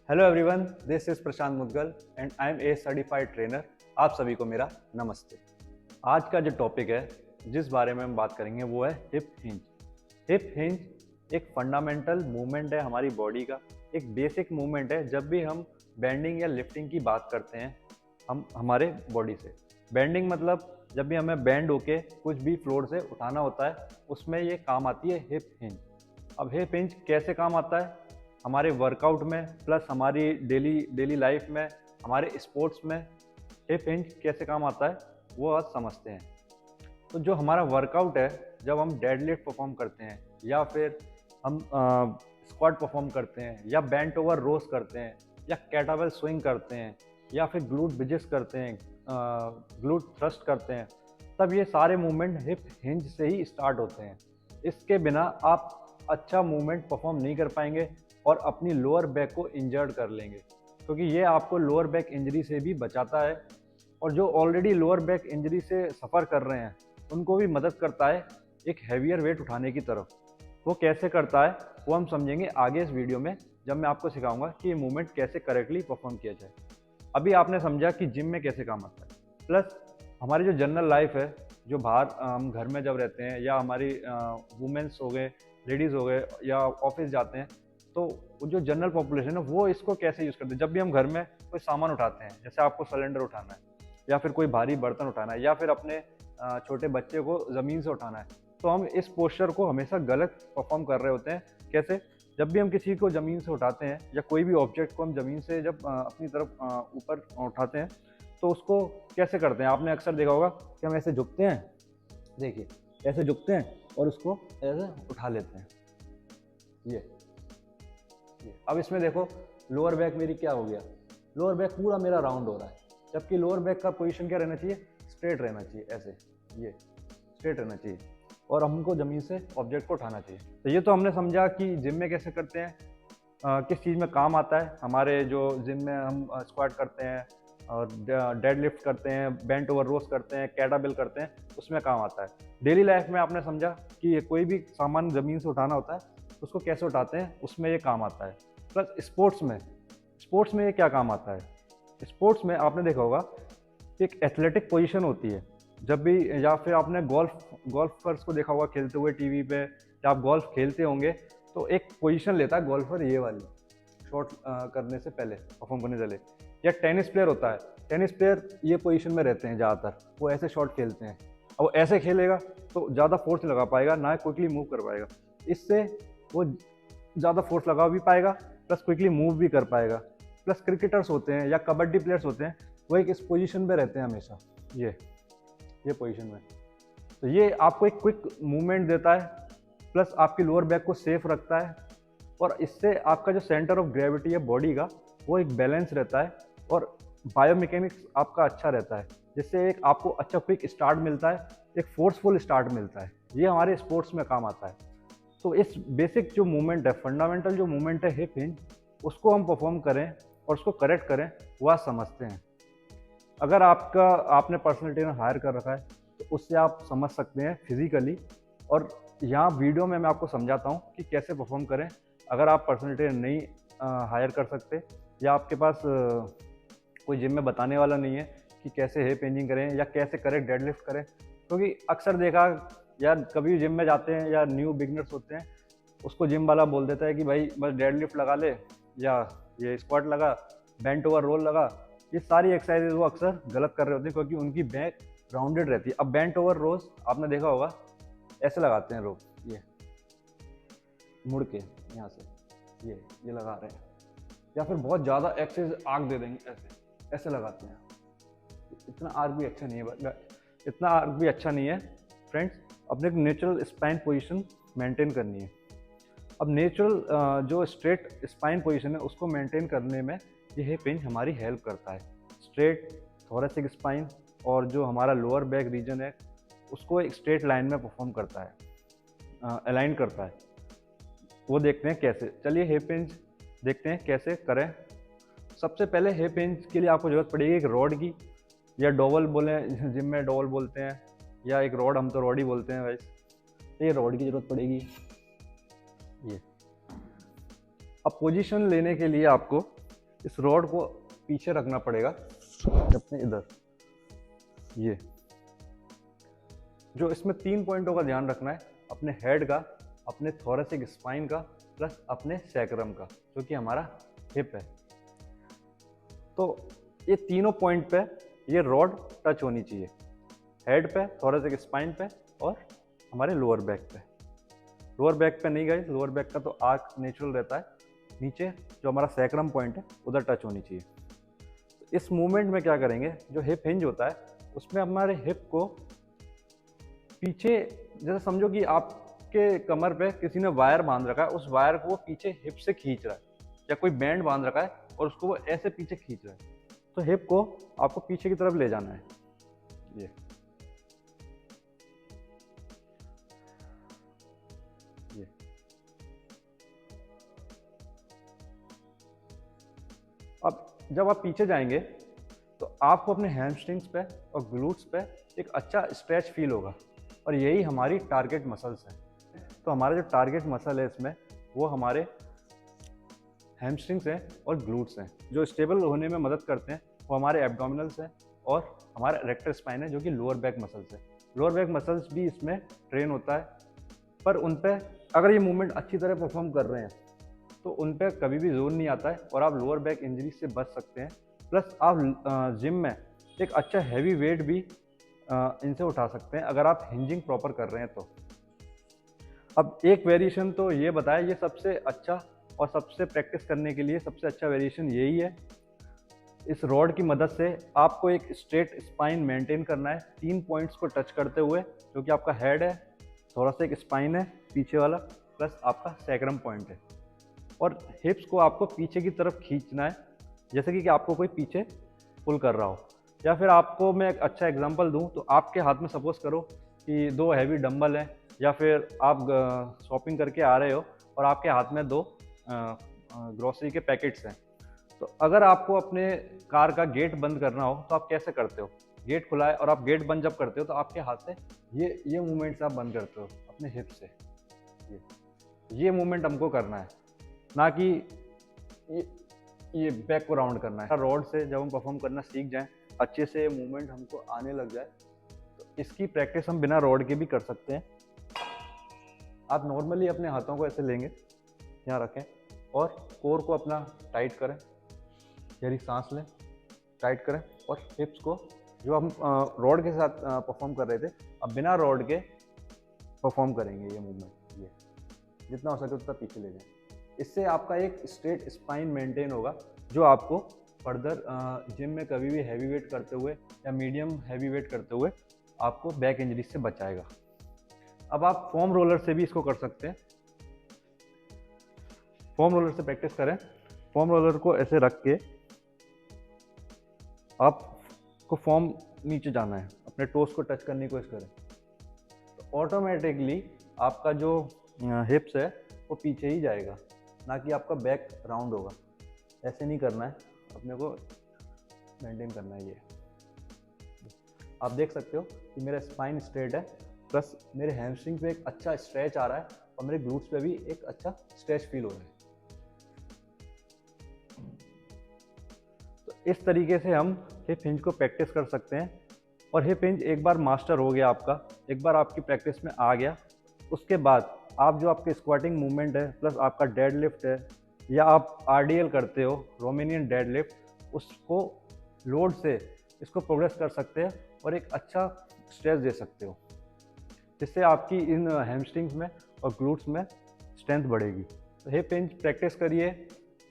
Hello everyone, this is Prashant Mudgal and I am a certified trainer. आप सभी को मेरा नमस्ते। आज का जो टॉपिक है जिस बारे में हम बात करेंगे वो है हिप हिंज। हिप हिंज एक फंडामेंटल मूवमेंट है हमारी बॉडी का, एक बेसिक मूवमेंट है। जब भी हम बेंडिंग या लिफ्टिंग की बात करते हैं हम हमारे बॉडी से, बेंडिंग मतलब जब भी हमें बेंड होके कुछ भी फ्लोर से उठाना होता है उसमें ये काम आती है हिप हिंज। अब हिप हिंज कैसे काम आता है हमारे वर्कआउट में, प्लस हमारी डेली लाइफ में, हमारे स्पोर्ट्स में हिप हिंज कैसे काम आता है वो आज समझते हैं। तो जो हमारा वर्कआउट है, जब हम डेडलिफ्ट परफॉर्म करते हैं या फिर हम स्क्वाट परफॉर्म करते हैं या बेंट ओवर रोज करते हैं या कैटाबेल स्विंग करते हैं या फिर ग्लूट ब्रिजेस करते हैं, ग्लूट थ्रस्ट करते हैं, तब ये सारे मूवमेंट हिप हिंज से ही स्टार्ट होते हैं। इसके बिना आप अच्छा मूवमेंट परफॉर्म नहीं कर पाएंगे और अपनी लोअर बैक को इंजर्ड कर लेंगे, क्योंकि ये आपको लोअर बैक इंजरी से भी बचाता है। और जो ऑलरेडी लोअर बैक इंजरी से सफ़र कर रहे हैं उनको भी मदद करता है एक हैवियर वेट उठाने की तरफ। वो कैसे करता है वो हम समझेंगे आगे इस वीडियो में, जब मैं आपको सिखाऊंगा कि ये मूवमेंट कैसे करेक्टली परफॉर्म किया जाए। अभी आपने समझा कि जिम में कैसे काम आता है, प्लस हमारी जो जनरल लाइफ है, जो बाहर हम घर में जब रहते हैं या हमारी वुमेंस हो गए, लेडीज़ हो गए या ऑफिस जाते हैं, तो जो जनरल पॉपुलेशन है वो इसको कैसे यूज़ करते हैं। जब भी हम घर में कोई सामान उठाते हैं, जैसे आपको सिलेंडर उठाना है या फिर कोई भारी बर्तन उठाना है या फिर अपने छोटे बच्चे को ज़मीन से उठाना है, तो हम इस पोस्चर को हमेशा गलत परफॉर्म कर रहे होते हैं। कैसे? जब भी हम किसी को ज़मीन से उठाते हैं या कोई भी ऑब्जेक्ट को हम ज़मीन से जब अपनी तरफ ऊपर उठाते हैं तो उसको कैसे करते हैं, आपने अक्सर देखा होगा कि हम ऐसे झुकते हैं, देखिए ऐसे झुकते हैं और उसको ऐसे उठा लेते हैं। ये अब इसमें देखो लोअर बैक मेरी क्या हो गया, लोअर बैक पूरा मेरा राउंड हो रहा है, जबकि लोअर बैक का पोजीशन क्या रहना चाहिए, स्ट्रेट रहना चाहिए, ऐसे ये स्ट्रेट रहना चाहिए और हमको ज़मीन से ऑब्जेक्ट को उठाना चाहिए। तो ये तो हमने समझा कि जिम में कैसे करते हैं, किस चीज़ में काम आता है। हमारे जो जिम में हम स्क्वाट करते हैं और डेड लिफ्ट करते हैं, बेंट ओवर रोज करते हैं, कैटाबेल करते हैं, उसमें काम आता है। डेली लाइफ में आपने समझा कि कोई भी सामान ज़मीन से उठाना होता है उसको कैसे उठाते हैं, उसमें ये काम आता है। प्लस स्पोर्ट्स में ये क्या काम आता है, स्पोर्ट्स में आपने देखा होगा एक एथलेटिक पोजीशन होती है। जब भी या फिर आपने गोल्फर्स को देखा होगा खेलते हुए टीवी पे, या आप गोल्फ खेलते होंगे तो एक पोजीशन लेता है गोल्फर, ये वाली शॉट करने से पहले, परफॉर्म करने से पहले। या टेनिस प्लेयर होता है, टेनिस प्लेयर ये पोजीशन में रहते हैं ज़्यादातर, वो ऐसे शॉट खेलते हैं। अब वो ऐसे खेलेगा तो ज़्यादा फोर्स लगा पाएगा, ना क्विकली मूव कर पाएगा, इससे वो ज़्यादा फोर्स लगा भी पाएगा प्लस क्विकली मूव भी कर पाएगा। प्लस क्रिकेटर्स होते हैं या कबड्डी प्लेयर्स होते हैं, वो एक इस पोजीशन पे रहते हैं हमेशा, ये पोजीशन में। तो ये आपको एक क्विक मूवमेंट देता है, प्लस आपकी लोअर बैक को सेफ रखता है और इससे आपका जो सेंटर ऑफ ग्रेविटी है बॉडी का वो एक बैलेंस रहता है और बायोमैकेनिक्स आपका अच्छा रहता है, जिससे एक आपको अच्छा क्विक स्टार्ट मिलता है, एक फोर्सफुल स्टार्ट मिलता है। ये हमारे स्पोर्ट्स में काम आता है। तो इस बेसिक जो मूवमेंट है, फंडामेंटल जो मूवमेंट है हिप हिंज, उसको हम परफॉर्म करें और उसको करेक्ट करें, वो आज समझते हैं। अगर आपने पर्सनल ट्रेनर हायर कर रखा है तो उससे आप समझ सकते हैं फिजिकली, और यहाँ वीडियो में मैं आपको समझाता हूँ कि कैसे परफॉर्म करें। अगर आप पर्सनल ट्रेनर नहीं हायर कर सकते या आपके पास कोई जिम में बताने वाला नहीं है कि कैसे हिप हिंजिंग करें या कैसे करेक्ट डेडलिफ्ट करें, क्योंकि अक्सर देखा यार, कभी जिम में जाते हैं या न्यू बिगनर्स होते हैं, उसको जिम वाला बोल देता है कि भाई बस डेडलिफ्ट लगा ले या ये स्क्वाट लगा, बेंट ओवर रोल लगा। ये सारी एक्सरसाइजेज वो अक्सर गलत कर रहे होते हैं क्योंकि उनकी बैक राउंडेड रहती है। अब बेंट ओवर रोज आपने देखा होगा ऐसे लगाते हैं लोग, ये मुड़ के यहाँ से ये लगा रहे हैं, या फिर बहुत ज़्यादा एक्सरसाइज आर्क दे देंगे, ऐसे लगाते हैं। इतना आर्क भी अच्छा नहीं है, फ्रेंड्स। अपने एक नेचुरल स्पाइन पोजीशन मेंटेन करनी है। अब नेचुरल जो स्ट्रेट स्पाइन पोजीशन है उसको मेंटेन करने में ये हिप हिंज हमारी हेल्प करता है। स्ट्रेट थोरेसिक स्पाइन और जो हमारा लोअर बैक रीजन है उसको एक स्ट्रेट लाइन में परफॉर्म करता है, अलाइन करता है। वो देखते हैं कैसे। चलिए हिप हिंज देखते हैं कैसे करें। सबसे पहले हिप हिंज के लिए आपको ज़रूरत पड़ेगी एक रॉड की, या डॉवल बोले, जिम में डॉवल बोलते हैं, या एक रॉड, हम तो रॉड ही बोलते हैं वैसे। तो ये रॉड की ज़रूरत पड़ेगी। ये अब पोजीशन लेने के लिए आपको इस रॉड को पीछे रखना पड़ेगा अपने इधर। ये जो इसमें 3 पॉइंटों का ध्यान रखना है, अपने हेड का, अपने थोरेसिक स्पाइन का, प्लस अपने सैक्रम का, जो कि हमारा हिप है। तो ये तीनों पॉइंट पे ये रॉड टच होनी चाहिए, हेड पे, थोरेसिक स्पाइन पे और हमारे लोअर बैक पे। लोअर बैक पे नहीं गए, लोअर बैक का तो आर्क नेचुरल रहता है, नीचे जो हमारा सैक्रम पॉइंट है उधर टच होनी चाहिए। तो इस मूवमेंट में क्या करेंगे, जो हिप हिंज होता है उसमें हमारे हिप को पीछे, जैसे समझो कि आपके कमर पे किसी ने वायर बांध रखा है, उस वायर को वो पीछे हिप से खींच रहा है, या कोई बैंड बांध रखा है और उसको वो ऐसे पीछे खींच रहा है, तो हिप को आपको पीछे की तरफ ले जाना है। ये अब जब आप पीछे जाएंगे तो आपको अपने हैमस्ट्रिंग्स पे और ग्लूट्स पे एक अच्छा स्ट्रेच फील होगा, और यही हमारी टारगेट मसल्स हैं। तो हमारा जो टारगेट मसल है इसमें वो हमारे हैमस्ट्रिंग्स हैं और ग्लूट्स हैं। जो स्टेबल होने में मदद करते हैं वो हमारे एब्डोमिनल्स हैं और हमारा रेक्टर स्पाइन है, जो कि लोअर बैक मसल्स है। लोअर बैक मसल्स भी इसमें ट्रेन होता है, पर उन पे अगर ये मूवमेंट अच्छी तरह परफॉर्म कर रहे हैं तो उन पे कभी भी जोर नहीं आता है और आप लोअर बैक इंजरी से बच सकते हैं। प्लस आप जिम में एक अच्छा हैवी वेट भी इनसे उठा सकते हैं अगर आप हिंजिंग प्रॉपर कर रहे हैं तो। अब एक वेरिएशन तो ये बताया, ये सबसे अच्छा और सबसे प्रैक्टिस करने के लिए सबसे अच्छा वेरिएशन यही है। इस रॉड की मदद से आपको एक स्ट्रेट स्पाइन मेंटेन करना है, 3 पॉइंट्स को टच करते हुए, जो कि आपका हेड है, थोड़ा सा एक स्पाइन है पीछे वाला, प्लस आपका सैक्रम पॉइंट है, और हिप्स को आपको पीछे की तरफ खींचना है, जैसे कि आपको कोई पीछे पुल कर रहा हो। या फिर आपको मैं एक अच्छा एग्जांपल दूं तो आपके हाथ में सपोज करो कि 2 हैवी डंबल हैं, या फिर आप शॉपिंग करके आ रहे हो और आपके हाथ में 2 ग्रोसरी के पैकेट्स हैं। तो अगर आपको अपने कार का गेट बंद करना हो तो आप कैसे करते हो? गेट खुला है और आप गेट बंद जब करते हो तो आपके हाथ से ये मूवमेंट्स आप बंद करते हो अपने हिप से। ये मूवमेंट हमको करना है, ना कि ये बैक को राउंड करना है। रॉड से जब हम परफॉर्म करना सीख जाएं, अच्छे से मूवमेंट हमको आने लग जाए, तो इसकी प्रैक्टिस हम बिना रॉड के भी कर सकते हैं। आप नॉर्मली अपने हाथों को ऐसे लेंगे, यहाँ रखें और कोर को अपना टाइट करें, गहरी सांस लें, टाइट करें, और हिप्स को जो हम रॉड के साथ परफॉर्म कर रहे थे अब बिना रॉड के परफॉर्म करेंगे। ये मूवमेंट ये जितना हो सके उतना पीछे ले जाएं। इससे आपका एक स्ट्रेट स्पाइन मेंटेन होगा, जो आपको फर्दर जिम में कभी भी हैवी वेट करते हुए या मीडियम हैवी वेट करते हुए आपको बैक इंजरी से बचाएगा। अब आप फोम रोलर से भी इसको कर सकते हैं। फोम रोलर से प्रैक्टिस करें। फोम रोलर को ऐसे रख के आपको फोम नीचे जाना है, अपने टोस को टच करने की कोशिश करें, तो ऑटोमेटिकली आपका जो हिप्स है वो पीछे ही जाएगा, ना कि आपका बैक राउंड होगा। ऐसे नहीं करना है, अपने को मेंटेन करना है। ये आप देख सकते हो कि मेरा स्पाइन स्ट्रेट है, प्लस मेरे हैमस्ट्रिंग पे एक अच्छा स्ट्रेच आ रहा है और मेरे ग्लूट्स पे भी एक अच्छा स्ट्रेच फील हो रहा है। तो इस तरीके से हम हिप हिंज को प्रैक्टिस कर सकते हैं। और हिप हिंज एक बार मास्टर हो गया आपका, एक बार आपकी प्रैक्टिस में आ गया, उसके बाद आप जो आपके स्क्वाटिंग मूवमेंट है, प्लस आपका डेड लिफ्ट है, या आप RDL करते हो, रोमेनियन डेड लिफ्ट, उसको लोड से इसको प्रोग्रेस कर सकते हैं और एक अच्छा स्ट्रेच दे सकते हो, जिससे आपकी इन हैमस्ट्रिंग्स में और ग्लूट्स में स्ट्रेंथ बढ़ेगी। तो हिप हिंज प्रैक्टिस करिए,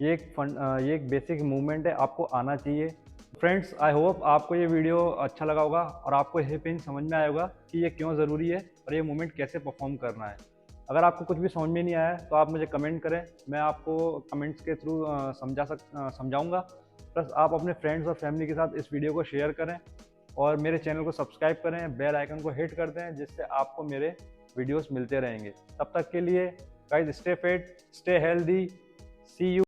ये एक बेसिक मूवमेंट है, आपको आना चाहिए। फ्रेंड्स, आई होप आपको ये वीडियो अच्छा लगा होगा और आपको हिप हिंज समझ में आया होगा कि ये क्यों ज़रूरी है और ये मूवमेंट कैसे परफॉर्म करना है। अगर आपको कुछ भी समझ में नहीं आया तो आप मुझे कमेंट करें, मैं आपको कमेंट्स के थ्रू समझाऊंगा। प्लस आप अपने फ्रेंड्स और फैमिली के साथ इस वीडियो को शेयर करें और मेरे चैनल को सब्सक्राइब करें, बेल आइकन को हिट कर दें, जिससे आपको मेरे वीडियोस मिलते रहेंगे। तब तक के लिए guys, stay fit, stay healthy, see you.